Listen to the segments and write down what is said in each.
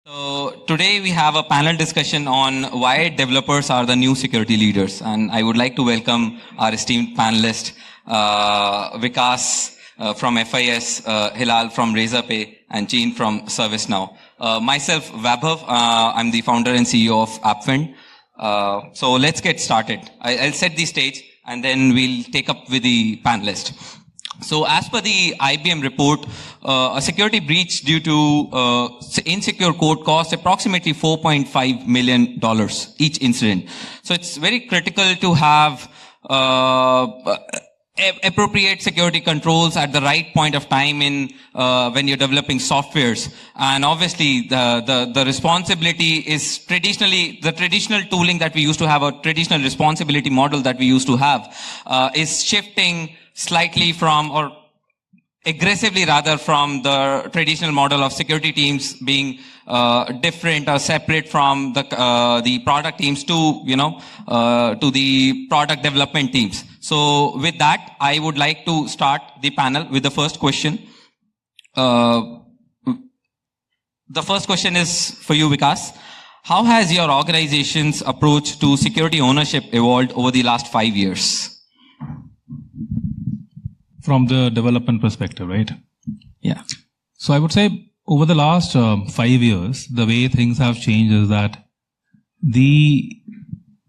So today we have a panel discussion on why developers are the new security leaders, and I would like to welcome our esteemed panelist, Vikas from FIS, Hilal from Razorpay, and Jean from ServiceNow. Myself, Vaibhav, I'm the founder and CEO of AppFind. So let's get started. I'll set the stage and then we'll take up with the panelist. So as per the IBM report, a security breach due to insecure code costs approximately $4.5 million each incident. So it's very critical to have appropriate security controls at the right point of time in when you're developing softwares. And obviously the responsibility is traditionally, the traditional tooling that we used to have, a traditional responsibility model that we used to have is shifting slightly from, or aggressively rather, from the traditional model of security teams being different or separate from the product teams to the product development teams. So with that, I would like to start the panel with the first question. The first question is for you, Vikas. How has your organization's approach to security ownership evolved over the last 5 years? From the development perspective, right? Yeah. So I would say over the last 5 years, the way things have changed is that the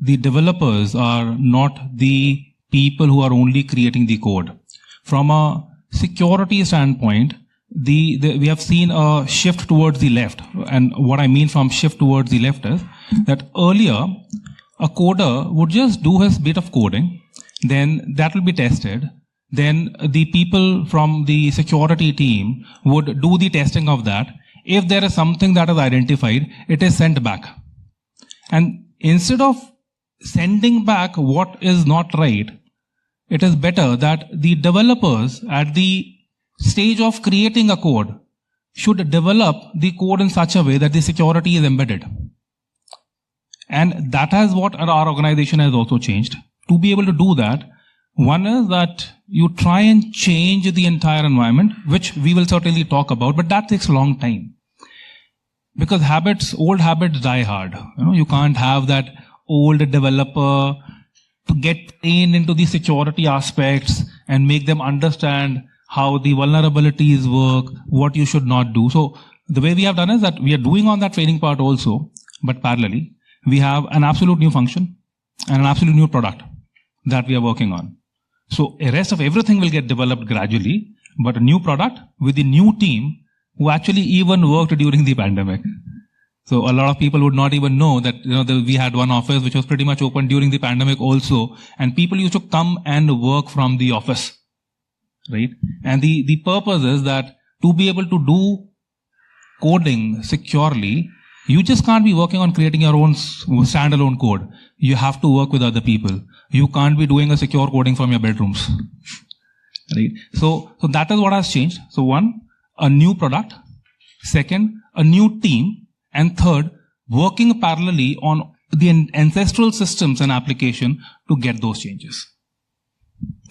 developers are not the people who are only creating the code. From a security standpoint, we have seen a shift towards the left. And what I mean from shift towards the left is that earlier, a coder would just do his bit of coding, then that will be tested. Then the people from the security team would do the testing of that. If there is something that is identified, it is sent back. And instead of sending back what is not right, it is better that the developers at the stage of creating a code should develop the code in such a way that the security is embedded. And that is what our organization has also changed. To be able to do that, one is that you try and change the entire environment, which we will certainly talk about, but that takes a long time. Because old habits die hard. You can't have that old developer to get trained into the security aspects and make them understand how the vulnerabilities work, what you should not do. So the way we have done is that we are doing on that training part also, but parallelly, we have an absolute new function and an absolute new product that we are working on. So the rest of everything will get developed gradually, but a new product with a new team who actually even worked during the pandemic. So a lot of people would not even know that we had one office which was pretty much open during the pandemic also, and people used to come and work from the office, right? And the purpose is that to be able to do coding securely, you just can't be working on creating your own standalone code. You have to work with other people. You can't be doing a secure coding from your bedrooms. Right? So that is what has changed. So one, a new product. Second, a new team. And third, working parallelly on the ancestral systems and application to get those changes.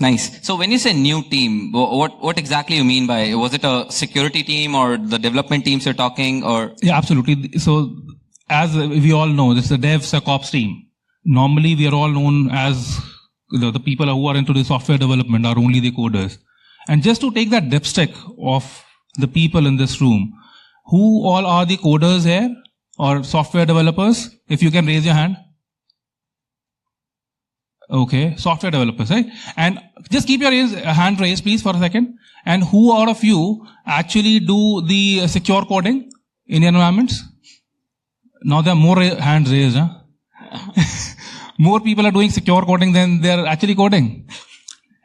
Nice. So when you say new team, what exactly you mean by, was it a security team or the development teams you're talking, or? Yeah, absolutely. So as we all know, this is a DevSecOps team. Normally we are all known as the people who are into the software development are only the coders. And just to take that dipstick of the people in this room, who all are the coders here or software developers? If you can raise your hand. Okay, software developers, right? And just keep your hand raised, please, for a second. And who out of you actually do the secure coding in your environments? Now there are more hands raised, huh? More people are doing secure coding than they're actually coding.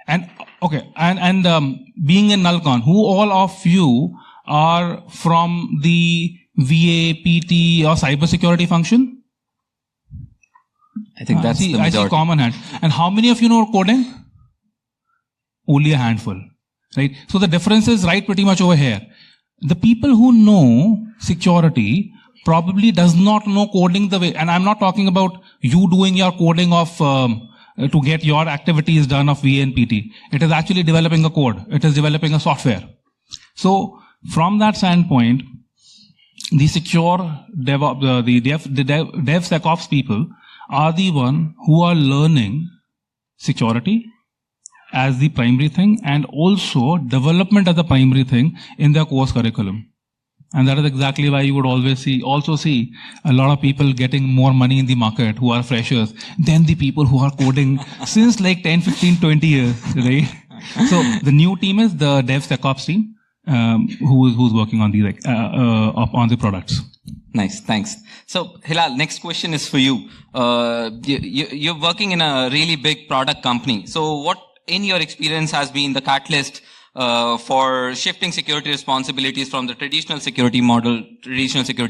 And okay, and being in Nullcon, who all of you are from the VA, PT, or cybersecurity function? I think that's the majority. I see common hand. And how many of you know coding? Only a handful, right? So the difference is right pretty much over here. The people who know security probably does not know coding the way, and I'm not talking about you doing your coding of to get your activities done of VA and PT. It is actually developing a code. It is developing a software. So from that standpoint, the secure DevSecOps people are the one who are learning security as the primary thing and also development as the primary thing in their course curriculum. And that is exactly why you would also see a lot of people getting more money in the market who are freshers than the people who are coding since like 10, 15, 20 years, right? So the new team is the DevSecOps team, who's working on the products. Nice, thanks. So Hilal, next question is for you. You're working in a really big product company. So what, in your experience, has been the catalyst for shifting security responsibilities from the traditional security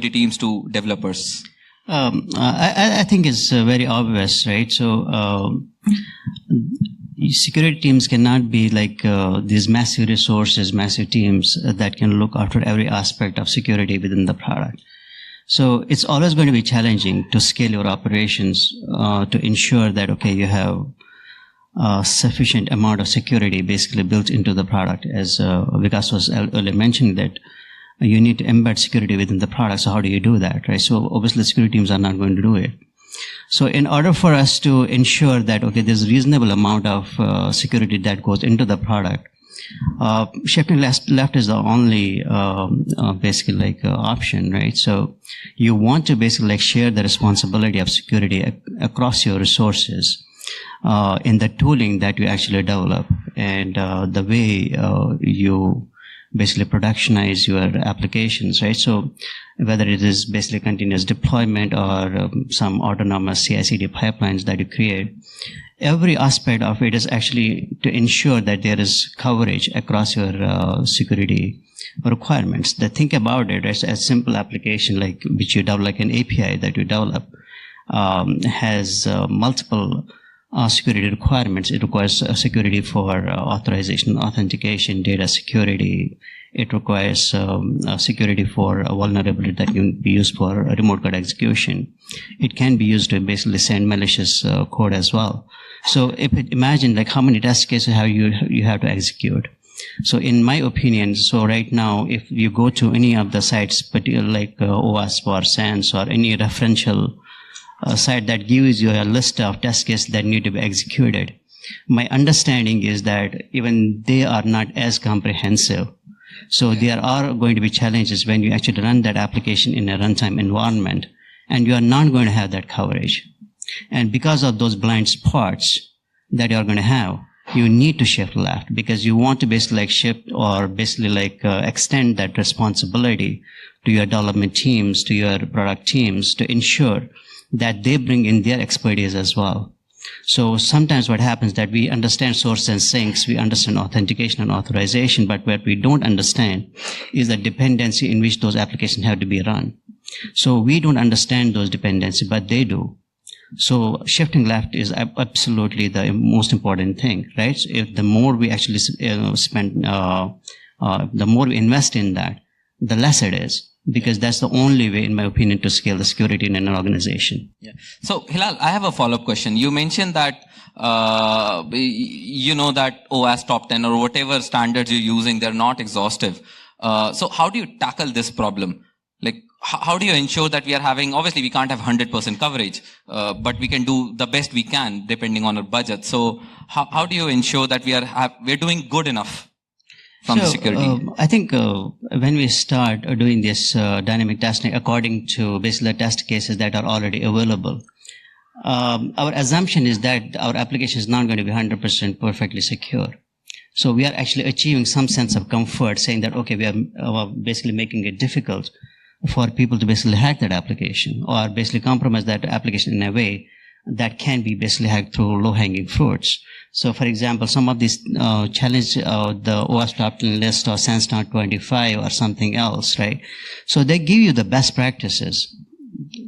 teams to developers? I think it's very obvious, right? So security teams cannot be like these massive resources, massive teams that can look after every aspect of security within the product. So it's always going to be challenging to scale your operations to ensure that, okay, you have sufficient amount of security basically built into the product. As Vikas was earlier mentioning, that you need to embed security within the product. So how do you do that, right? So obviously security teams are not going to do it. So in order for us to ensure that, okay, there's a reasonable amount of security that goes into the product, shifting left is the only basically like option, right? So you want to basically like share the responsibility of security across your resources in the tooling that you actually develop and the way you basically productionize your applications, right? So whether it is basically continuous deployment or some autonomous CI/CD pipelines that you create, every aspect of it is actually to ensure that there is coverage across your security requirements. Think about it as a simple application like which you develop, like an API that you develop, has multiple security requirements. It requires security for authorization, authentication, data security. It requires security for a vulnerability that can be used for remote code execution. It can be used to basically send malicious code as well. So imagine like how many test cases you have to execute. So in my opinion, so right now, if you go to any of the sites, particularly like OWASP or SANS or any referential site that gives you a list of test cases that need to be executed, my understanding is that even they are not as comprehensive. So there are going to be challenges when you actually run that application in a runtime environment, and you are not going to have that coverage. And because of those blind spots that you are going to have, you need to shift left because you want to basically like shift or basically like extend that responsibility to your development teams, to your product teams, to ensure that they bring in their expertise as well. So sometimes what happens that we understand source and sinks, we understand authentication and authorization, but what we don't understand is the dependency in which those applications have to be run. So we don't understand those dependencies, but they do. So shifting left is absolutely the most important thing, right? So if the more we actually spend, the more we invest in that, the less it is. Because that's the only way, in my opinion, to scale the security in an organization. Yeah. So, Hilal, I have a follow-up question. You mentioned that, you know that OWASP top 10 or whatever standards you're using, they're not exhaustive. So how do you tackle this problem? Like, how do you ensure that we are having, obviously we can't have 100% coverage, but we can do the best we can depending on our budget. So how do you ensure that we're doing good enough? From the security? I think when we start doing this dynamic testing according to basically the test cases that are already available, our assumption is that our application is not going to be 100% perfectly secure. So we are actually achieving some sense of comfort saying that, okay, we are basically making it difficult for people to basically hack that application or basically compromise that application in a way that can be basically hacked through low-hanging fruits. So, for example, some of these challenge the OWASP top 10 list or SANS top 25 or something else, right? So they give you the best practices,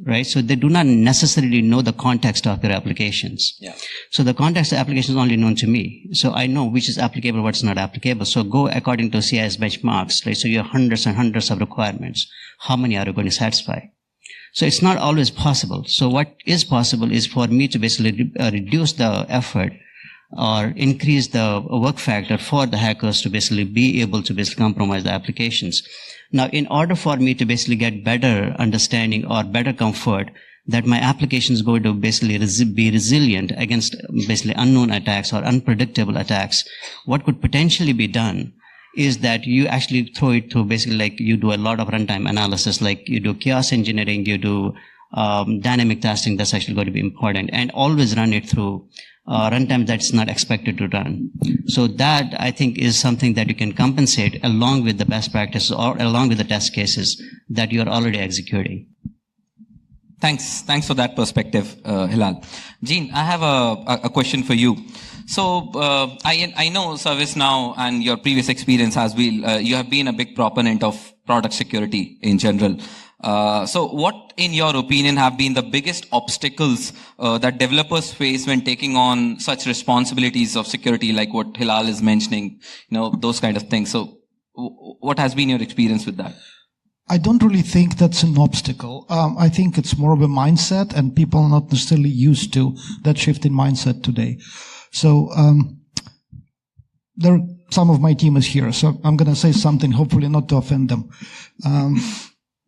right? So they do not necessarily know the context of your applications. Yeah. So the context of the application is only known to me. So I know which is applicable, what's not applicable. So go according to CIS benchmarks, right? So you have hundreds and hundreds of requirements. How many are you going to satisfy? So it's not always possible. So what is possible is for me to basically reduce the effort or increase the work factor for the hackers to basically be able to basically compromise the applications. Now, in order for me to basically get better understanding or better comfort that my application is going to basically be resilient against basically unknown attacks or unpredictable attacks, what could potentially be done is that you actually throw it through basically like you do a lot of runtime analysis, like you do chaos engineering, you do dynamic testing. That's actually going to be important, and always run it through runtime that's not expected to run. So that, I think, is something that you can compensate along with the best practices or along with the test cases that you're already executing. Thanks for that perspective, Hilal. Jean, I have a question for you. So I know ServiceNow and your previous experience has been, you have been a big proponent of product security in general. So what, in your opinion, have been the biggest obstacles that developers face when taking on such responsibilities of security, like what Hilal is mentioning, those kind of things? So what has been your experience with that? I don't really think that's an obstacle. I think it's more of a mindset, and people are not necessarily used to that shift in mindset today. So some of my team is here, so I'm going to say something, hopefully not to offend them.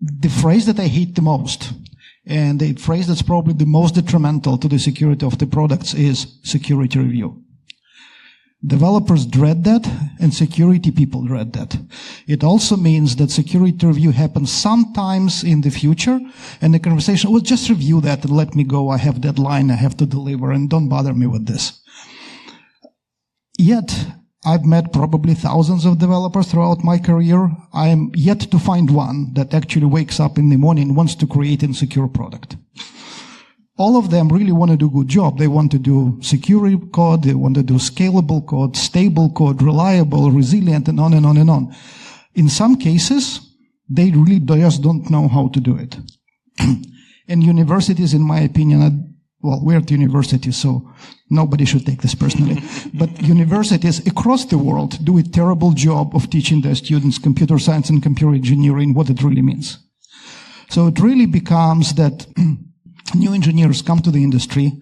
The phrase that I hate the most, and the phrase that's probably the most detrimental to the security of the products, is security review. Developers dread that, and security people dread that. It also means that security review happens sometimes in the future, and the conversation, well, just review that and let me go. I have deadline, I have to deliver, and don't bother me with this. Yet, I've met probably thousands of developers throughout my career. I am yet to find one that actually wakes up in the morning and wants to create a secure product. All of them really want to do a good job. They want to do security code, they want to do scalable code, stable code, reliable, resilient, and on and on and on. In some cases, they really just don't know how to do it. And universities, in my opinion, well, we're at university, so nobody should take this personally. But universities across the world do a terrible job of teaching their students computer science and computer engineering, what it really means. So it really becomes that new engineers come to the industry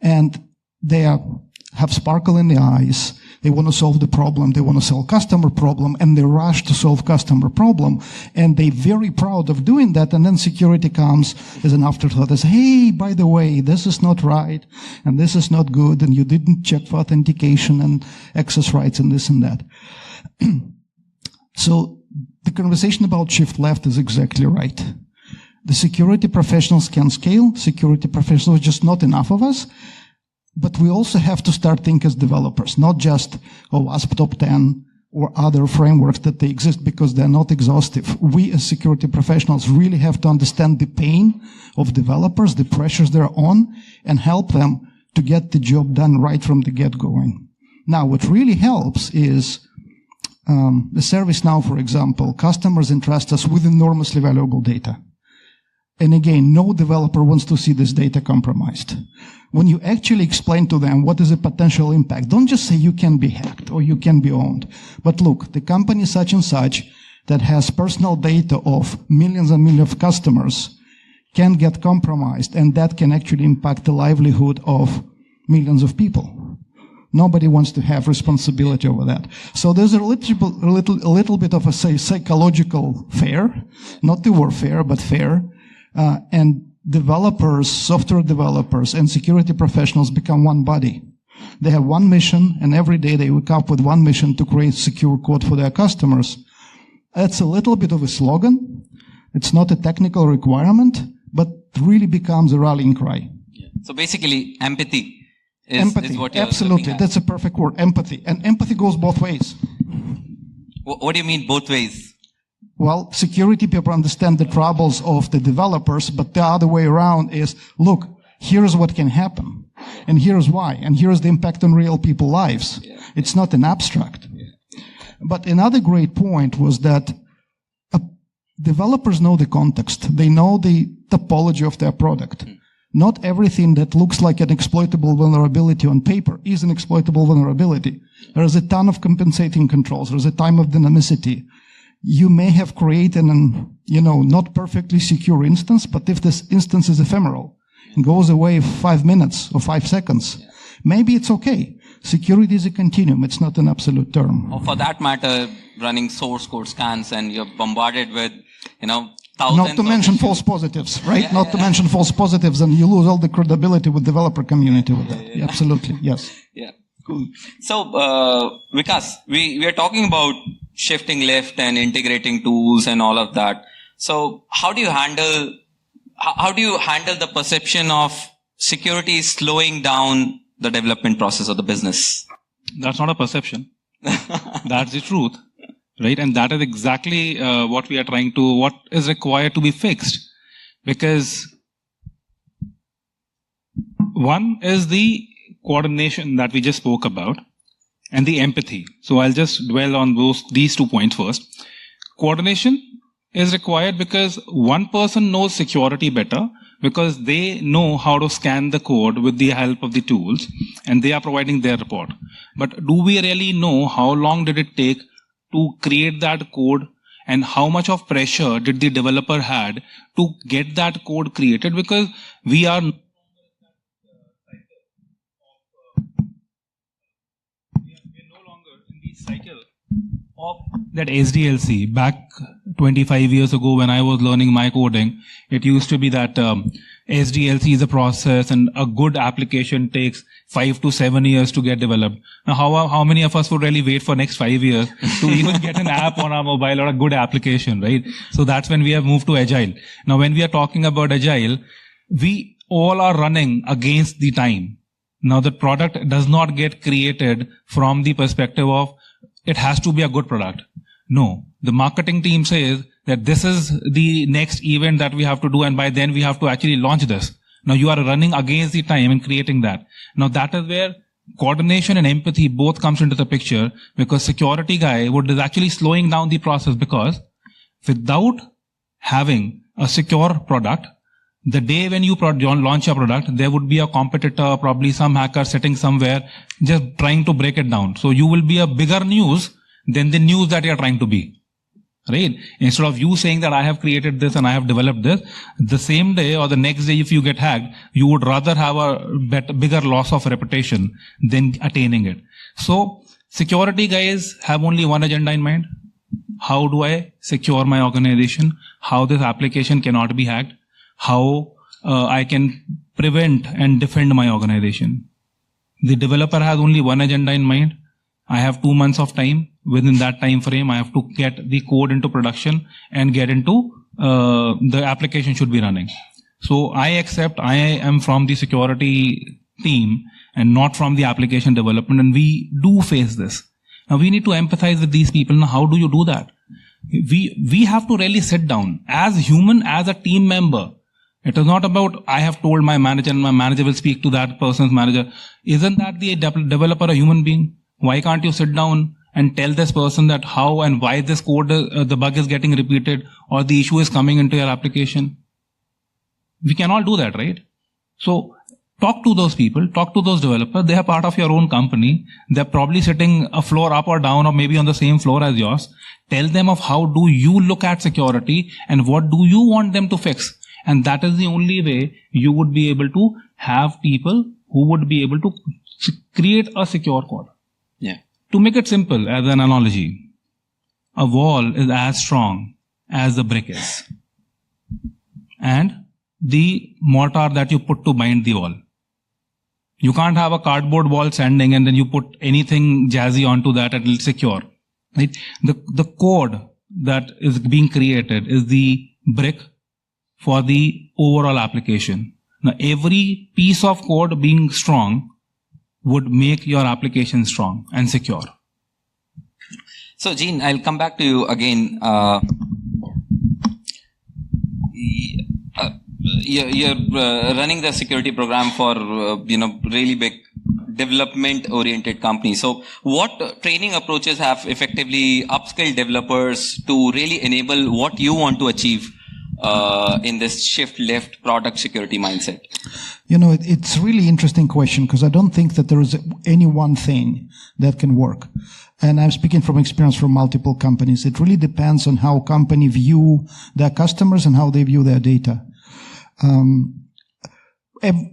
and they have sparkle in the eyes. They want to solve the problem. They want to solve customer problem, and they rush to solve customer problem. And they're very proud of doing that. And then security comes as an afterthought. They say, hey, by the way, this is not right, and this is not good, and you didn't check for authentication and access rights and this and that. So the conversation about shift left is exactly right. The security professionals can scale. Security professionals, just not enough of us. But we also have to start thinking as developers, not just WASP Top 10 or other frameworks that they exist because they're not exhaustive. We as security professionals really have to understand the pain of developers, the pressures they're on, and help them to get the job done right from the get-going. Now, what really helps is the ServiceNow, for example. Customers entrust us with enormously valuable data. And again, no developer wants to see this data compromised. When you actually explain to them what is a potential impact, don't just say you can be hacked or you can be owned. But look, the company such and such that has personal data of millions and millions of customers can get compromised, and that can actually impact the livelihood of millions of people. Nobody wants to have responsibility over that. So there's a little bit of a, say, psychological fear, not the warfare, but fear. And developers, software developers, and security professionals become one body. They have one mission, and every day they wake up with one mission to create secure code for their customers. That's a little bit of a slogan. It's not a technical requirement, but really becomes a rallying cry. Yeah. So basically, empathy is what you're absolutely. That's a perfect word, empathy. And empathy goes both ways. What do you mean both ways? Well, security people understand the troubles of the developers, but the other way around is, look, here's what can happen, and here's why, and here's the impact on real people's lives. Yeah. It's not an abstract. Yeah. But another great point was that developers know the context. They know the topology of their product. Not everything that looks like an exploitable vulnerability on paper is an exploitable vulnerability. There is a ton of compensating controls. There's a time of dynamicity. You may have created an, not perfectly secure instance, but if this instance is ephemeral and goes away 5 minutes or 5 seconds, maybe it's okay. Security is a continuum. It's not an absolute term. Or for that matter, running source code scans and you're bombarded with, thousands. Not to mention false positives, right? Not to mention false positives, and you lose all the credibility with developer community with that. Yeah. Absolutely, yes. Yeah, cool. So, Vikas, we are talking about shifting left and integrating tools and all of that. So, how do you handle the perception of security slowing down the development process of the business? That's not a perception. That's the truth. Right, and that is exactly what is required to be fixed. Because one is the coordination that we just spoke about and the empathy. So I'll just dwell on these 2 points first. Coordination is required because one person knows security better because they know how to scan the code with the help of the tools and they are providing their report. But do we really know how long did it take to create that code and how much of pressure did the developer had to get that code created? Because we are no longer in the cycle of that SDLC. Back 25 years ago when I was learning my coding, it used to be that SDLC is a process and a good application takes 5 to 7 years to get developed. Now, how many of us would really wait for next 5 years to even get an app on our mobile or a good application, right? So that's when we have moved to Agile. Now, when we are talking about Agile, we all are running against the time. Now, the product does not get created from the perspective of it has to be a good product. No, the marketing team says that this is the next event that we have to do and by then we have to actually launch this. Now you are running against the time in creating that. Now that is where coordination and empathy both comes into the picture because security guy is actually slowing down the process because without having a secure product, the day when you launch a product, there would be a competitor, probably some hacker sitting somewhere just trying to break it down. So you will be a bigger news than the news that you are trying to be. Right? Instead of you saying that I have created this and I have developed this, the same day or the next day if you get hacked, you would rather have a bigger loss of reputation than attaining it. So security guys have only one agenda in mind. How do I secure my organization? How this application cannot be hacked? How I can prevent and defend my organization? The developer has only one agenda in mind. I have 2 months of time. Within that time frame, I have to get the code into production and get into the application should be running. So I accept I am from the security team and not from the application development, and we do face this. Now we need to empathize with these people. Now how do you do that? We have to really sit down as human, as a team member. It is not about I have told my manager and my manager will speak to that person's manager. Isn't that the developer a human being? Why can't you sit down and tell this person that how and why this code, the bug is getting repeated or the issue is coming into your application? We cannot do that, right? So talk to those people, talk to those developers. They are part of your own company. They're probably sitting a floor up or down or maybe on the same floor as yours. Tell them of how do you look at security and what do you want them to fix. And that is the only way you would be able to have people who would be able to create a secure code. Yeah. To make it simple, as an analogy, a wall is as strong as the brick is. And the mortar that you put to bind the wall. You can't have a cardboard wall standing and then you put anything jazzy onto that and it's secure. Right? The code that is being created is the brick for the overall application. Now, every piece of code being strong would make your application strong and secure. So, Gene, I'll come back to you again. You're running the security program for really big development-oriented companies. So, what training approaches have effectively upskilled developers to really enable what you want to achieve in this shift left product security mindset? It's a really interesting question because I don't think that there is any one thing that can work. And I'm speaking from experience from multiple companies. It really depends on how company view their customers and how they view their data.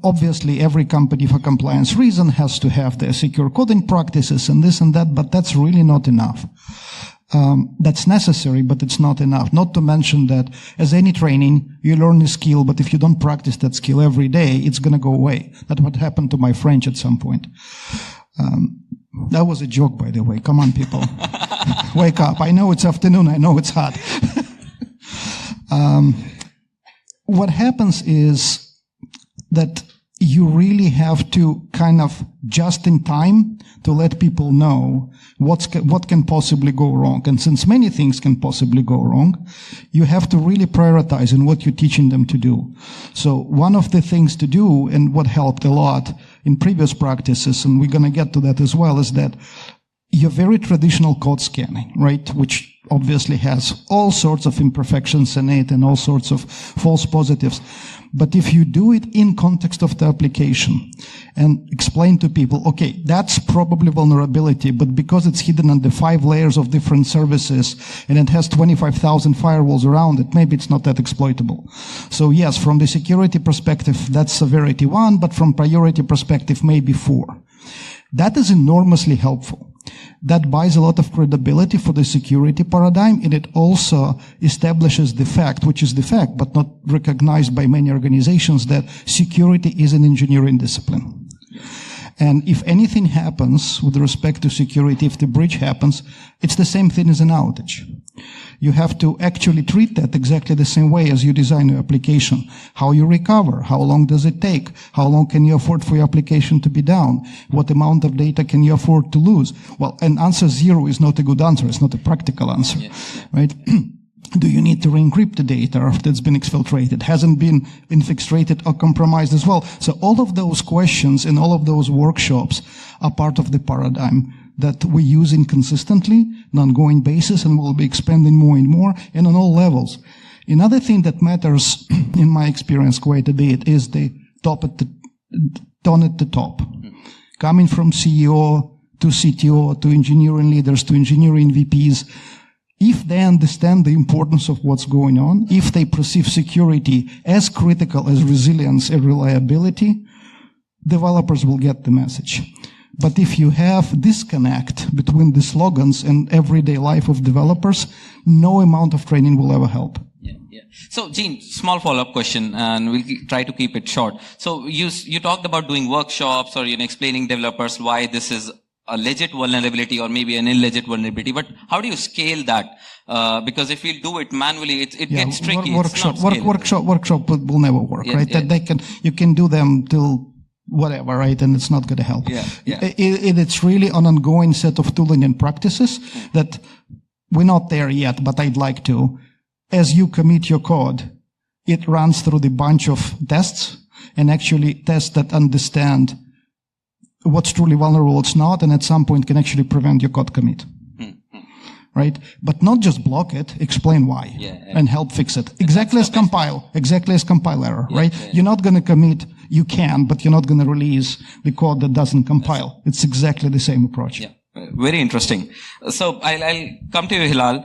obviously every company for compliance reason has to have their secure coding practices and this and that, but that's really not enough. That's necessary, but it's not enough. Not to mention that as any training, you learn a skill, but if you don't practice that skill every day, it's going to go away. That's what happened to my French at some point. That was a joke, by the way. Come on, people. Wake up. I know it's afternoon. I know it's hot. What happens is that you really have to kind of just in time to let people know what can possibly go wrong. And since many things can possibly go wrong, you have to really prioritize in what you're teaching them to do. So one of the things to do, and what helped a lot in previous practices, and we're going to get to that as well, is that your very traditional code scanning, right, which obviously has all sorts of imperfections in it and all sorts of false positives. But if you do it in context of the application and explain to people, okay, that's probably vulnerability, but because it's hidden under 5 layers of different services and it has 25,000 firewalls around it, maybe it's not that exploitable. So yes, from the security perspective, that's severity 1, but from priority perspective, maybe 4. That is enormously helpful. That buys a lot of credibility for the security paradigm, and it also establishes the fact, which is the fact, but not recognized by many organizations, that security is an engineering discipline. And if anything happens with respect to security, if the breach happens, it's the same thing as an outage. You have to actually treat that exactly the same way as you design your application. How you recover, how long does it take, how long can you afford for your application to be down, what amount of data can you afford to lose. Well, an answer 0 is not a good answer, it's not a practical answer, right? Do you need to re-encrypt the data after it's been exfiltrated? Hasn't been infiltrated or compromised as well? So all of those questions and all of those workshops are part of the paradigm that we're using consistently, on an ongoing basis, and we'll be expanding more and more, and on all levels. Another thing that matters, in my experience, quite a bit is the tone at the top. Coming from CEO to CTO to engineering leaders to engineering VPs, if they understand the importance of what's going on, if they perceive security as critical as resilience and reliability, developers will get the message. But if you have disconnect between the slogans and everyday life of developers, no amount of training will ever help. Yeah. So, Gene, small follow-up question, and we'll try to keep it short. So, you talked about doing workshops or explaining developers why this is a legit vulnerability or maybe an illegit vulnerability. But how do you scale that? Because if you do it manually, it gets tricky. Workshop will never work, right? Yeah. That you can do them till whatever, right? And it's not going to help. It's really an ongoing set of tooling and practices that we're not there yet, but I'd like to. As you commit your code, it runs through the bunch of tests and actually tests that understand what's truly vulnerable, what's not, and at some point can actually prevent your code commit. Right? But not just block it, explain why and help fix it. Exactly as compile error, right? You're not going to commit, you can, but you're not going to release the code that doesn't compile. It's exactly the same approach. Yeah. Very interesting. So I'll come to you, Hilal.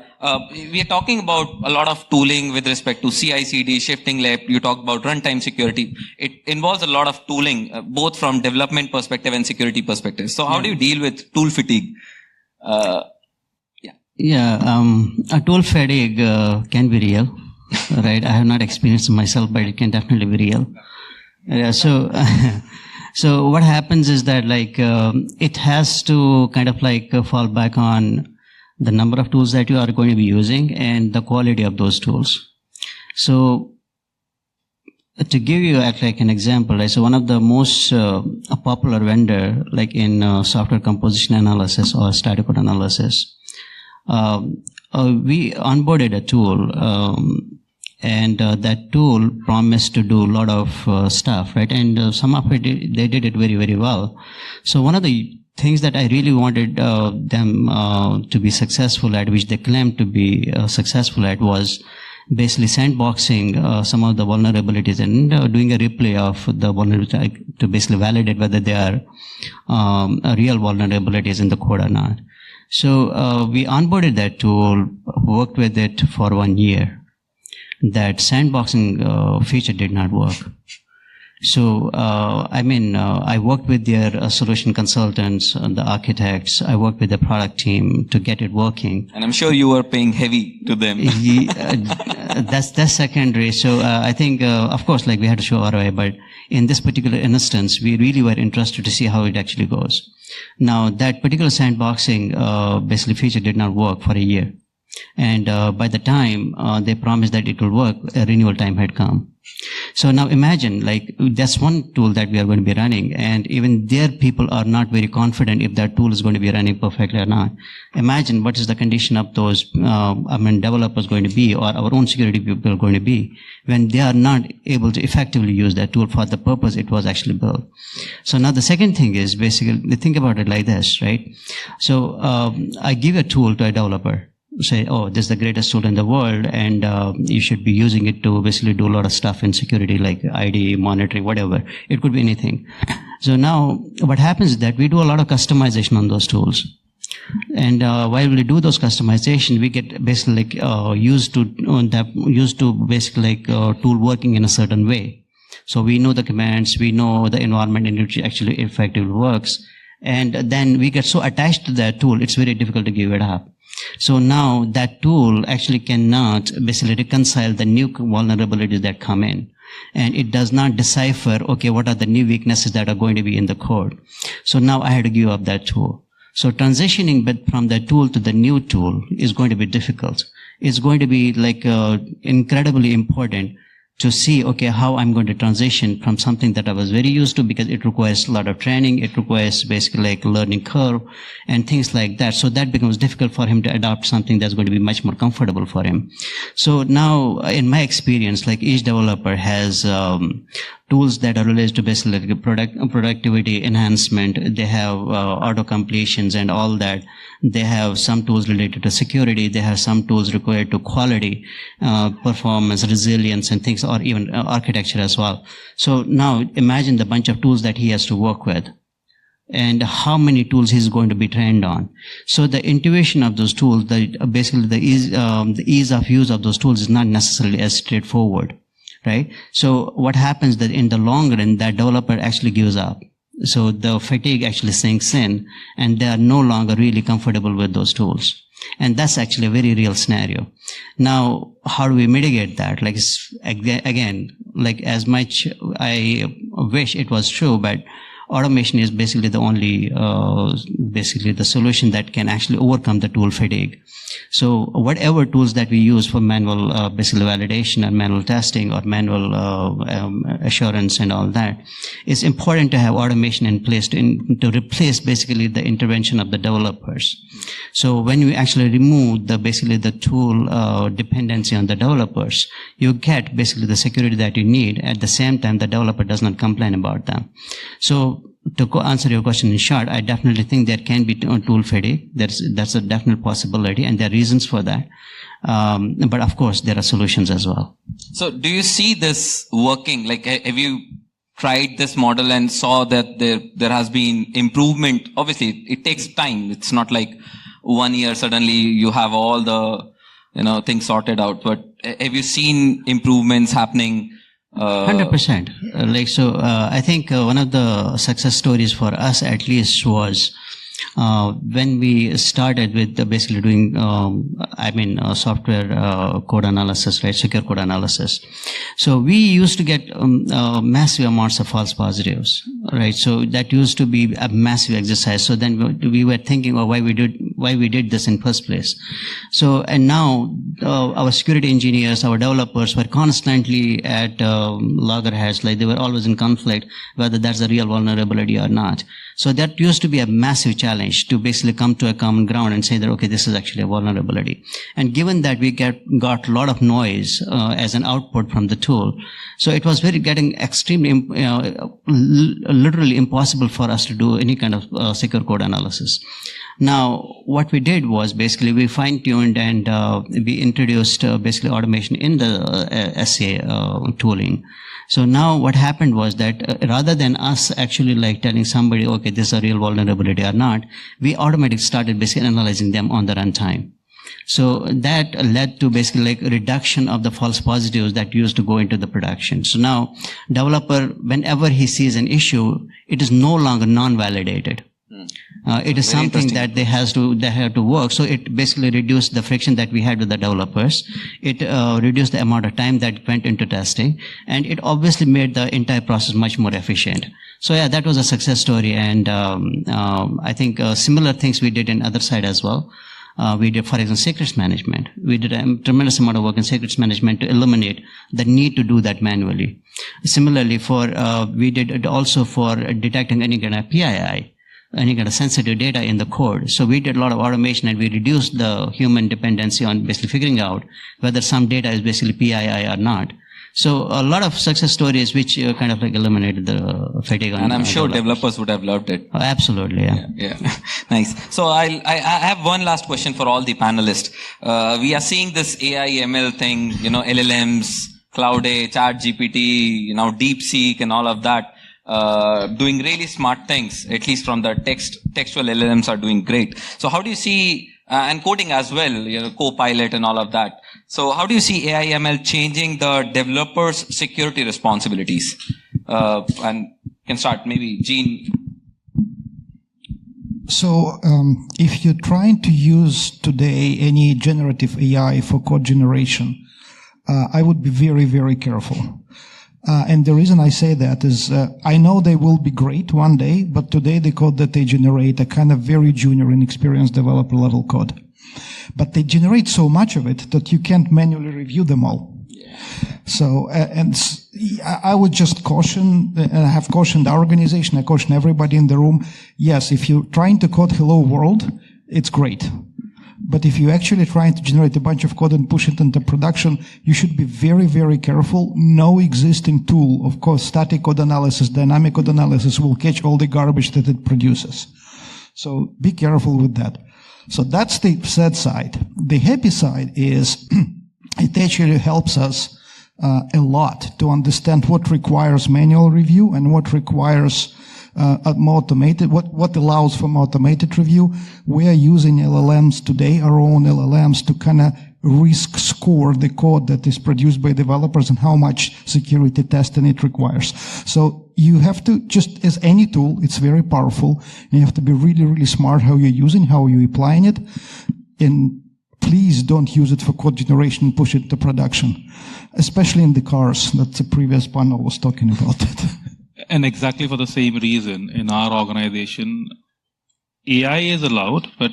We are talking about a lot of tooling with respect to CI/CD, shifting left. You talk about runtime security. It involves a lot of tooling, both from development perspective and security perspective. So how do you deal with tool fatigue? A tool fatigue can be real, right? I have not experienced it myself, but it can definitely be real. So what happens is that it has to kind of fall back on the number of tools that you are going to be using and the quality of those tools. So to give you an example, right, so one of the most popular vendor in software composition analysis or static code analysis, we onboarded a tool, and that tool promised to do a lot of stuff, right? And some of it, they did it very, very well. So one of the things that I really wanted them to be successful at, which they claimed to be successful at, was basically sandboxing some of the vulnerabilities and doing a replay of the vulnerability to basically validate whether they are real vulnerabilities in the code or not. So we onboarded that tool, worked with it for 1 year. That sandboxing feature did not work. So, I worked with their solution consultants, the architects. I worked with the product team to get it working. And I'm sure you were paying heavy to them. That's secondary. So, I think, of course, like we had to show ROI, but in this particular instance, we really were interested to see how it actually goes. Now, that particular sandboxing, basically feature did not work for a year. And by the time they promised that it will work, a renewal time had come. So now imagine, like, that's one tool that we are going to be running, and even their people are not very confident if that tool is going to be running perfectly or not. Imagine what is the condition of those, developers going to be, or our own security people going to be, when they are not able to effectively use that tool for the purpose it was actually built. So now the second thing is basically, think about it like this, right? So I give a tool to a developer. Say, oh, this is the greatest tool in the world, and you should be using it to basically do a lot of stuff in security, like ID, monitoring, whatever. It could be anything. So now what happens is that we do a lot of customization on those tools. And while we do those customization, we get basically like used to basically like tool working in a certain way. So we know the commands, we know the environment in which it actually effectively works. And then we get so attached to that tool, it's very difficult to give it up. So now that tool actually cannot basically reconcile the new vulnerabilities that come in. And it does not decipher, okay, what are the new weaknesses that are going to be in the code. So now I had to give up that tool. So transitioning from that tool to the new tool is going to be difficult. It's going to be like incredibly important to see, okay, how I'm going to transition from something that I was very used to, because it requires a lot of training. It requires basically like learning curve and things like that. So that becomes difficult for him to adopt something that's going to be much more comfortable for him. So now, in my experience, like each developer has tools that are related to basically like productivity enhancement. They have auto completions and all that. They have some tools related to security. They have some tools required to quality, performance, resilience, and things, or even architecture as well. So now imagine the bunch of tools that he has to work with, and how many tools he's going to be trained on. So the intuition of those tools, basically the ease of use of those tools is not necessarily as straightforward, right? So what happens that in the long run, that developer actually gives up. So the fatigue actually sinks in, and they are no longer really comfortable with those tools. And that's actually a very real scenario. Now, how do we mitigate that? Like, again, like as much I wish it was true, but automation is basically the only, basically the solution that can actually overcome the tool fatigue. So whatever tools that we use for manual, basically validation and manual testing or manual assurance and all that, it's important to have automation in place to replace basically the intervention of the developers. So when you actually remove basically the tool dependency on the developers, you get basically the security that you need. At the same time, the developer does not complain about them. So to answer your question in short, I definitely think there can be tool fatigue. That's a definite possibility, and there are reasons for that. But of course, there are solutions as well. So do you see this working? Like, have you tried this model and saw that there has been improvement? Obviously, it takes time. It's not like 1 year suddenly you have all the things sorted out. But have you seen improvements happening? 100%. I think one of the success stories for us at least was when we started with basically doing, software code analysis, right? Secure code analysis. So we used to get massive amounts of false positives, right? So that used to be a massive exercise. So then we were thinking, why we did this in first place. So, and now our security engineers, our developers were constantly at loggerheads, like they were always in conflict whether that's a real vulnerability or not. So that used to be a massive challenge to basically come to a common ground and say that, okay, this is actually a vulnerability. And given that we got a lot of noise as an output from the tool, so it was getting extremely, literally impossible for us to do any kind of secure code analysis. Now, what we did was basically we fine-tuned and we introduced basically automation in the SA tooling. So now what happened was that rather than us actually like telling somebody, okay, this is a real vulnerability or not, we automatically started basically analyzing them on the runtime. So that led to basically like a reduction of the false positives that used to go into the production. So now developer, whenever he sees an issue, it is no longer non-validated. It is Very something that they have to work. So it basically reduced the friction that we had with the developers. It reduced the amount of time that went into testing, and it obviously made the entire process much more efficient. So yeah, that was a success story, and I think similar things we did in other side as well. We did, for example, secrets management. We did a tremendous amount of work in secrets management to eliminate the need to do that manually. Similarly, we did it also for detecting any kind of PII, any kind of sensitive data in the code. So we did a lot of automation, and we reduced the human dependency on basically figuring out whether some data is basically PII or not. So a lot of success stories which kind of like eliminated the fatigue. And I'm sure developers would have loved it. Oh, absolutely, yeah. Yeah. Nice. So I have one last question for all the panelists. We are seeing this AI ML thing, LLMs, Cloud A, ChatGPT, DeepSeek and all of that, doing really smart things, at least from the textual LLMs are doing great. So how do you see, and coding as well, Copilot and all of that. So how do you see AI ML changing the developers' security responsibilities? And can start maybe Gene. So if you're trying to use today any generative AI for code generation, I would be very, very careful. And the reason I say that is I know they will be great one day, but today the code that they generate are kind of very junior inexperienced developer level code. But they generate so much of it that you can't manually review them all. So, and I would just caution, and I have cautioned our organization, I caution everybody in the room, yes, if you're trying to code hello world, it's great. But if you're actually trying to generate a bunch of code and push it into production, you should be very, very careful. No existing tool, of course, static code analysis, dynamic code analysis will catch all the garbage that it produces. So be careful with that. So that's the sad side. The happy side is it actually helps us a lot to understand what requires manual review and what requires more automated, what allows for automated review. We are using LLMs today, our own LLMs, to kind of risk score the code that is produced by developers and how much security testing it requires. So you have to, just as any tool, it's very powerful, and you have to be really, really smart how you're using, how you're applying it, and please don't use it for code generation and push it to production, especially in the cars that the previous panel was talking about it. And exactly for the same reason, in our organization, AI is allowed, but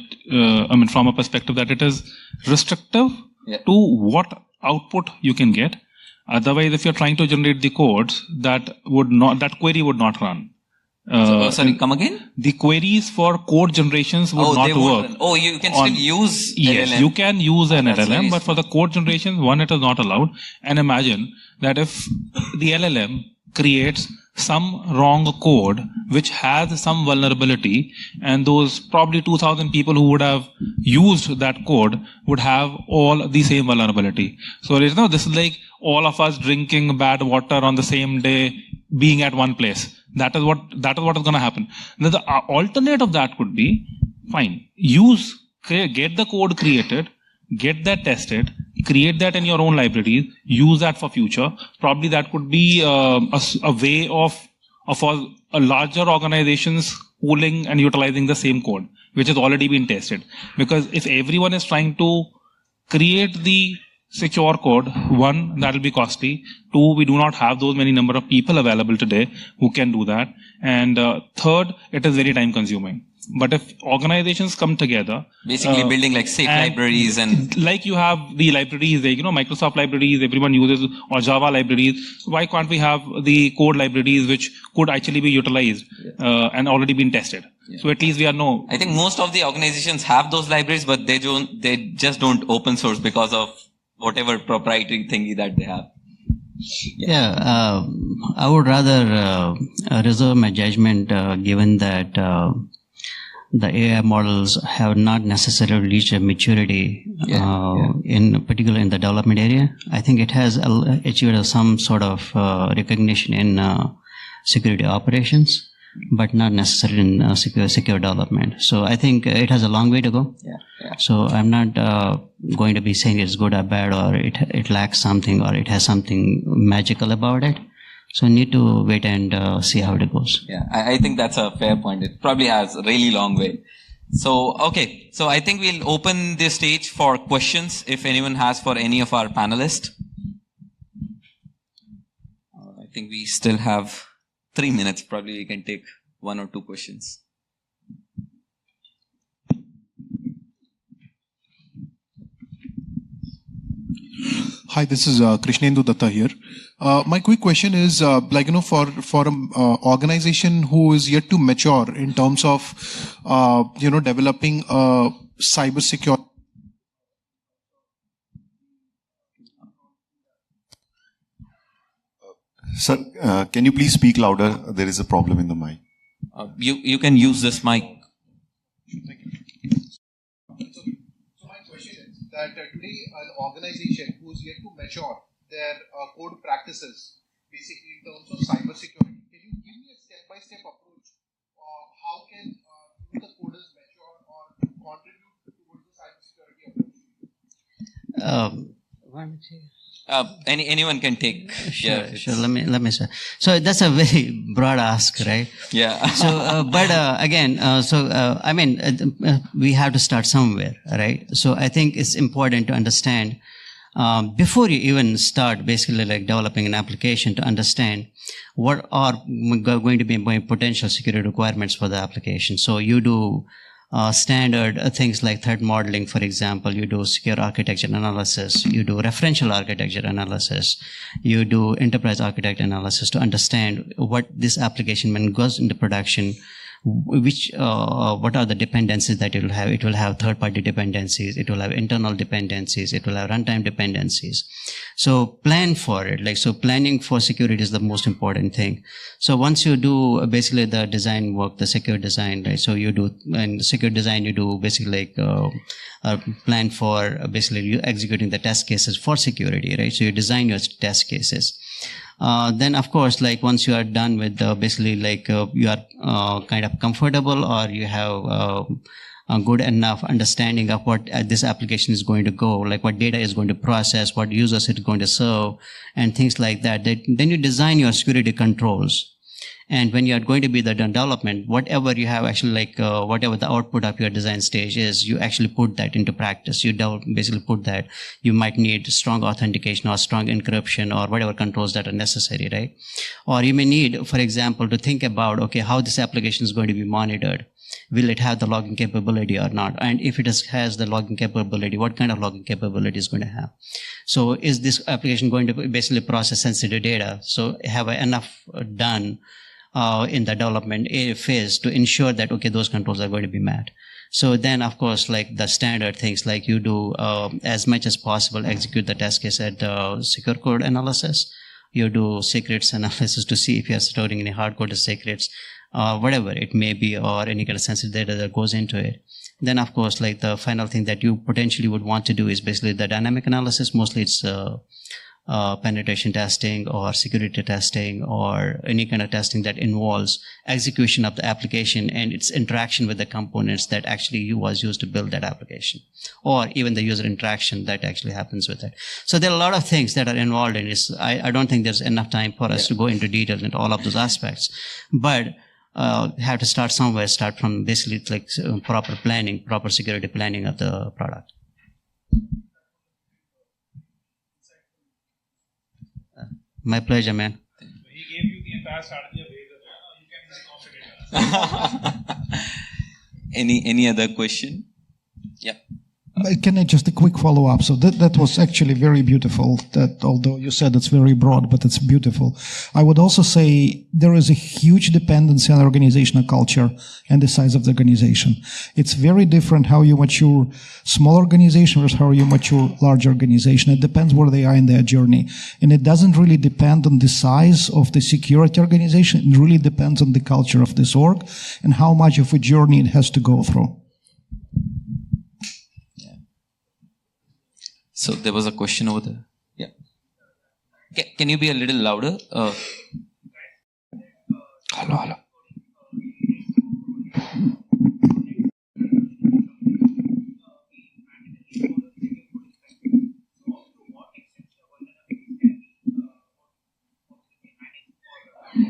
from a perspective that it is restrictive to what output you can get. Otherwise, if you're trying to generate the codes, that query would not run. Sorry, come again? The queries for code generations would not work. Oh, you can still use Yes, LLM. you can use an That's LLM, very but for the code generations, it is not allowed. And imagine that if the LLM creates some wrong code which has some vulnerability, and those probably 2,000 people who would have used that code would have all the same vulnerability. So this is like all of us drinking bad water on the same day, being at one place. That is what is going to happen. Now, the alternate of that could be, fine, get the code created, get that tested, create that in your own libraries, use that for future. Probably that could be a way of a larger organizations pooling and utilizing the same code, which has already been tested. Because if everyone is trying to create the secure code, one, that will be costly. Two, we do not have those many number of people available today who can do that. And third, it is very time consuming. But if organizations come together, basically building like safe libraries and like you have the libraries, like, Microsoft libraries, everyone uses, or Java libraries. Why can't we have the code libraries which could actually be utilized and already been tested? So at least we are I think most of the organizations have those libraries, but they just don't open source because of whatever proprietary thingy that they have. Yeah, I would rather reserve my judgment given that the AI models have not necessarily reached a maturity, in particular in the development area. I think it has achieved some sort of recognition in security operations. but not necessarily in secure development. So I think it has a long way to go. Yeah. So I'm not going to be saying it's good or bad, or it lacks something, or it has something magical about it. So need to wait and see how it goes. Yeah, I think that's a fair point. It probably has a really long way. So, okay. So I think we'll open the stage for questions if anyone has for any of our panelists. I think we still have 3 minutes. Probably we can take 1 or 2 questions. Hi, this is Krishnendu Datta here. My quick question is, for an organization who is yet to mature in terms of, developing cyber security. Sir, can you please speak louder? There is a problem in the mic. You can use this mic. So my question is that today an organization who is yet to mature their code practices, basically in terms of cyber security, can you give me a step-by-step approach? How can the coders mature or contribute towards the cyber security approach? Anyone can take. Sure. Let me say. So that's a very broad ask, right? Yeah. So, we have to start somewhere, right? So I think it's important to understand before you even start basically like developing an application, to understand what are going to be potential security requirements for the application. So you do standard things like threat modeling, for example. You do secure architecture analysis, you do referential architecture analysis, you do enterprise architect analysis to understand what this application, when it goes into production, what are the dependencies that it will have. It will have third-party dependencies, it will have internal dependencies, it will have runtime dependencies. So plan for it. So planning for security is the most important thing. So once you do basically the design work, the secure design, right? So you do, and secure design, you do basically plan for basically you executing the test cases for security, right? So you design your test cases. Then of course, once you are done with you are kind of comfortable, or you have a good enough understanding of what this application is going to go, what data is going to process, what users it is going to serve, and things like that. Then you design your security controls. And when you are going to be the development, whatever you have actually whatever the output of your design stage is, you actually put that into practice. You basically put that. You might need strong authentication or strong encryption or whatever controls that are necessary, right? Or you may need, for example, to think about, okay, how this application is going to be monitored. Will it have the logging capability or not? And if it has the logging capability, what kind of logging capability is going to have? So is this application going to basically process sensitive data? So have enough done in the development phase to ensure that, okay, those controls are going to be met. So then, of course, the standard things, you do as much as possible execute the test case at secure code analysis. You do secrets analysis to see if you are storing any hard-coded secrets, whatever it may be, or any kind of sensitive data that goes into it. Then, of course, the final thing that you potentially would want to do is basically the dynamic analysis. Mostly it's penetration testing or security testing or any kind of testing that involves execution of the application and its interaction with the components that actually was used to build that application, or even the user interaction that actually happens with it. So there are a lot of things that are involved in this. I don't think there's enough time for us to go into detail into all of those aspects, but have to start somewhere, start from basically proper planning, proper security planning of the product. My pleasure, man. He gave you the entire strategy of Vaibhav. You can just confident. Any other question? Yeah. Can I just a quick follow-up? So that was actually very beautiful, that although you said it's very broad, but it's beautiful. I would also say there is a huge dependency on organizational culture and the size of the organization. It's very different how you mature small organization versus how you mature large organization. It depends where they are in their journey. And it doesn't really depend on the size of the security organization. It really depends on the culture of this org and how much of a journey it has to go through. So there was a question over there. Yeah. Can you be a little louder? Hello.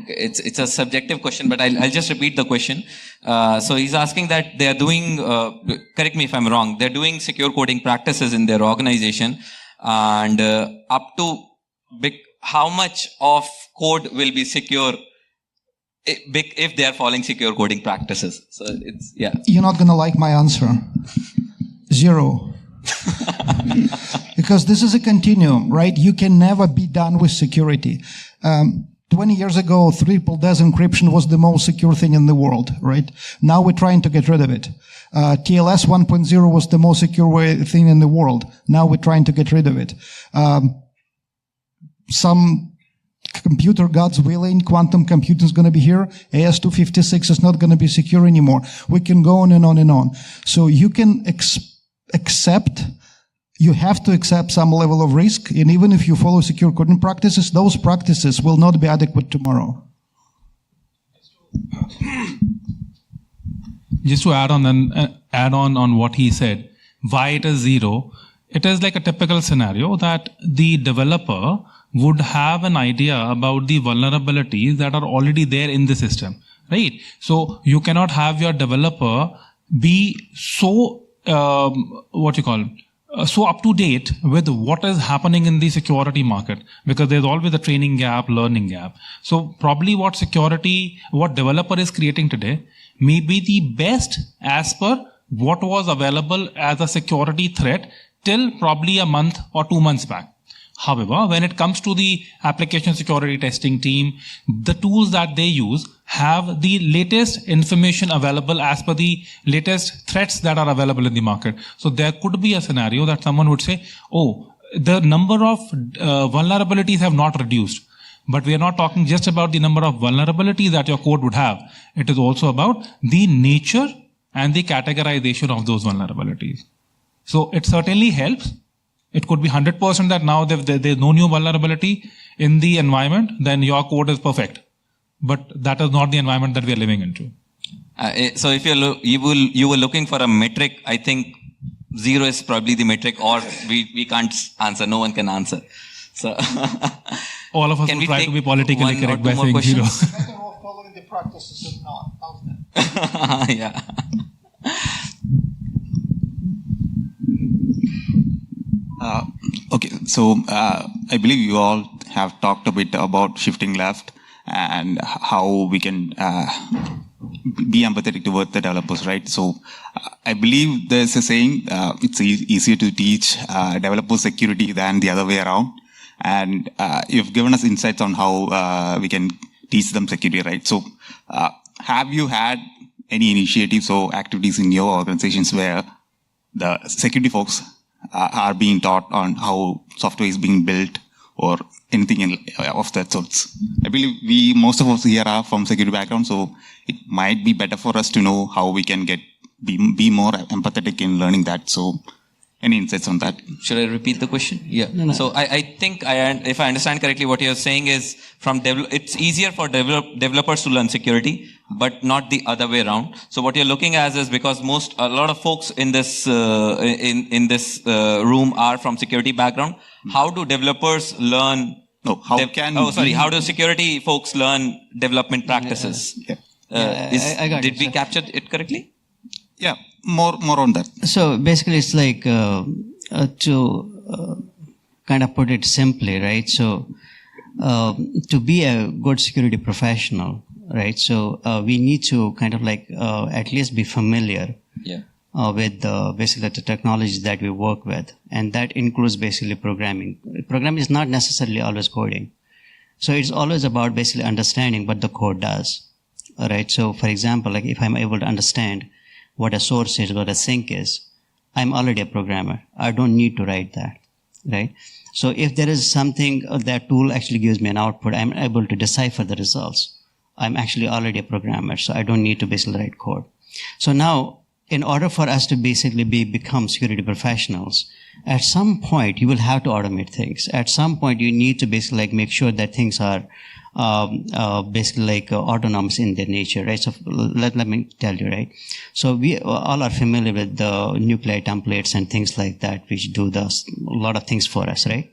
It's a subjective question, but I'll just repeat the question. So he's asking that they are doing, correct me if I'm wrong, they're doing secure coding practices in their organization, and up to how much of code will be secure if they are following secure coding practices. So it's, yeah. You're not going to like my answer. 0. Because this is a continuum, right? You can never be done with security. 20 years ago, triple DES encryption was the most secure thing in the world, right? Now we're trying to get rid of it. TLS 1.0 was the most secure thing in the world. Now we're trying to get rid of it. Some computer gods willing, quantum computing is going to be here. AS256 is not going to be secure anymore. We can go on and on and on. So you can you have to accept some level of risk, and even if you follow secure coding practices, those practices will not be adequate tomorrow. Just to add on what he said, why it is 0, it is like a typical scenario that the developer would have an idea about the vulnerabilities that are already there in the system, right? So you cannot have your developer be so, so up to date with what is happening in the security market, because there's always a training gap, learning gap. So probably what developer is creating today may be the best as per what was available as a security threat till probably a month or 2 months back. However, when it comes to the application security testing team, the tools that they use have the latest information available as per the latest threats that are available in the market. So there could be a scenario that someone would say, oh, the number of vulnerabilities have not reduced. But we are not talking just about the number of vulnerabilities that your code would have. It is also about the nature and the categorization of those vulnerabilities. So it certainly helps. It could be 100% that now there's no new vulnerability in the environment, then your code is perfect. But that is not the environment that we are living into. So if you were looking for a metric, I think 0 is probably the metric, or we can't answer. No one can answer. So all of us will try to be politically correct by saying 0. Better off following the practices than not. How's that? Yeah. Okay, so I believe you all have talked a bit about shifting left and how we can be empathetic towards the developers, right? So I believe there's a saying, it's easier to teach developers security than the other way around. And you've given us insights on how we can teach them security, right? So have you had any initiatives or activities in your organizations where the security folks are being taught on how software is being built or anything of that sorts? I believe most of us here are from security background, so it might be better for us to know how we can be more empathetic in learning that. So any insights on that? Should I repeat the question? Yeah. No. So I think if I understand correctly, what you're saying is it's easier for developers to learn security, but not the other way around. So what you're looking at is because a lot of folks in this room are from security background. How do developers learn? No, how do security folks learn development practices? I got did we capture it correctly? Yeah, more on that. So basically, it's like to kind of put it simply, right? So to be a good security professional, right? So we need to kind of like at least be familiar with basically the technologies that we work with, and that includes basically programming. Programming is not necessarily always coding, so it's always about basically understanding what the code does. All right. So for example, like if I'm able to understand what a source is, what a sink is, I'm already a programmer. I don't need to write that, right? So if there is something that tool actually gives me an output, I'm able to decipher the results. I'm actually already a programmer, so I don't need to basically write code. So now, in order for us to basically become security professionals, at some point you will have to automate things. At some point you need to basically like make sure that things are basically like autonomous in their nature, right? So let me tell you, right? So we all are familiar with the nuclei templates and things like that, which do a lot of things for us, right?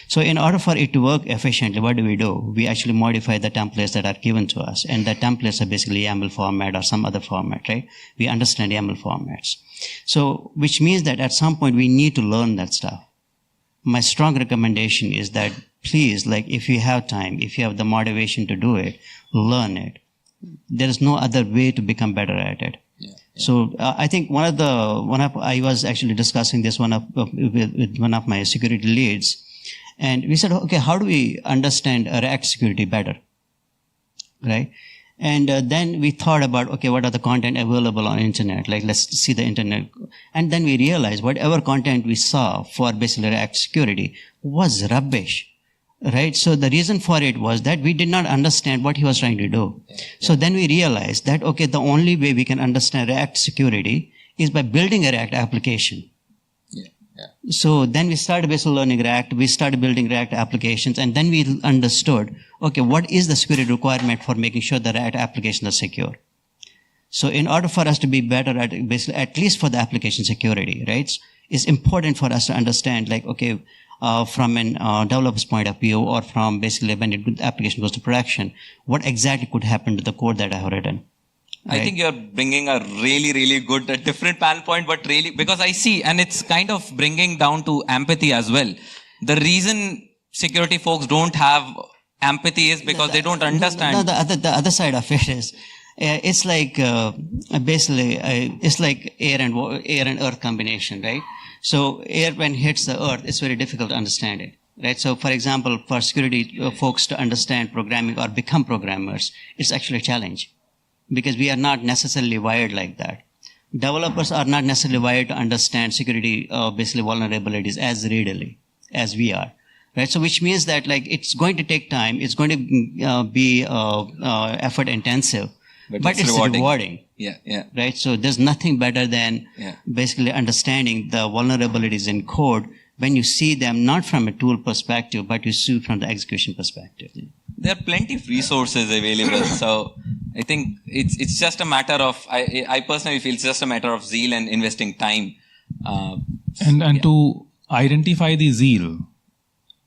So in order for it to work efficiently, what do? We actually modify the templates that are given to us. And the templates are basically YAML format or some other format, right? We understand YAML formats. So, which means that at some point we need to learn that stuff. My strong recommendation is that please, like if you have time, if you have the motivation to do it, learn it. There is no other way to become better at it. Yeah. So I think I was actually discussing this with one of my security leads, and we said, okay, how do we understand React security better, right? And then we thought about, okay, what are the content available on internet? Like, let's see the internet. And then we realized whatever content we saw for basically React security was rubbish. Right? So the reason for it was that we did not understand what he was trying to do. Yeah. So then we realized that, okay, the only way we can understand React security is by building a React application. Yeah. Yeah. So then we started basically learning React, we started building React applications, and then we understood, okay, what is the security requirement for making sure the React applications are secure? So in order for us to be better at basically, at least for the application security, right, it's important for us to understand, like, okay, from an developer's point of view, or from basically when the application goes to production, what exactly could happen to the code that I have written? Right? I think you're bringing a really, really good, different panel point, but really, because I see, and it's kind of bringing down to empathy as well. The reason security folks don't have empathy is because they don't understand. The other side of it is, it's like basically it's like air and earth combination, right? So air when hits the earth, it's very difficult to understand it, right? So for example, for security folks to understand programming or become programmers, it's actually a challenge because we are not necessarily wired like that. Developers are not necessarily wired to understand security basically vulnerabilities as readily as we are. Right, so which means that like it's going to take time, it's going to be effort intensive, but it's rewarding. Yeah, yeah. Right, so there's nothing better than basically understanding the vulnerabilities in code when you see them not from a tool perspective, but you see from the execution perspective. There are plenty of resources available, so I think it's just a matter of I personally feel it's just a matter of zeal and investing time. And to identify the zeal.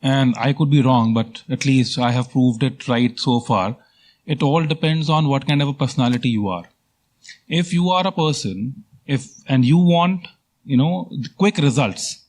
And I could be wrong, but at least I have proved it right so far. It all depends on what kind of a personality you are. If you are a person, and you want, quick results,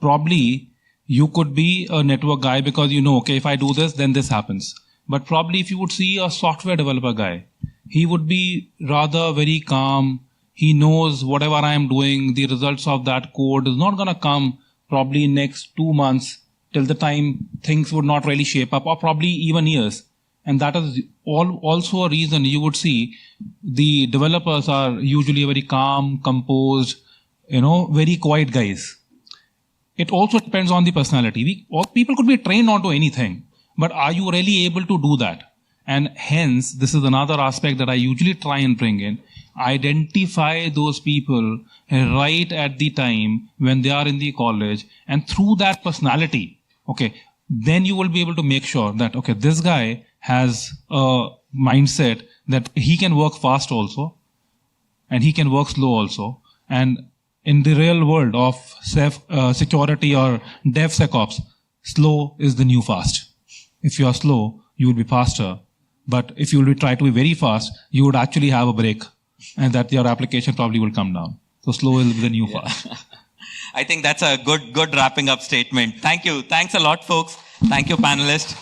probably you could be a network guy because okay, if I do this, then this happens. But probably if you would see a software developer guy, he would be rather very calm. He knows whatever I am doing, the results of that code is not going to come probably next 2 months. Till the time things would not really shape up, or probably even years. And that is also a reason you would see the developers are usually very calm, composed, very quiet guys. It also depends on the personality. People could be trained onto anything, but are you really able to do that? And hence, this is another aspect that I usually try and bring in. Identify those people right at the time when they are in the college, and through that personality, okay, then you will be able to make sure that, okay, this guy has a mindset that he can work fast also, and he can work slow also. And in the real world of security or DevSecOps, slow is the new fast. If you are slow, you will be faster. But if you will try to be very fast, you would actually have a break, and that your application probably will come down. So slow is the new fast. I think that's a good wrapping up statement. Thank you. Thanks a lot, folks. Thank you, panelists.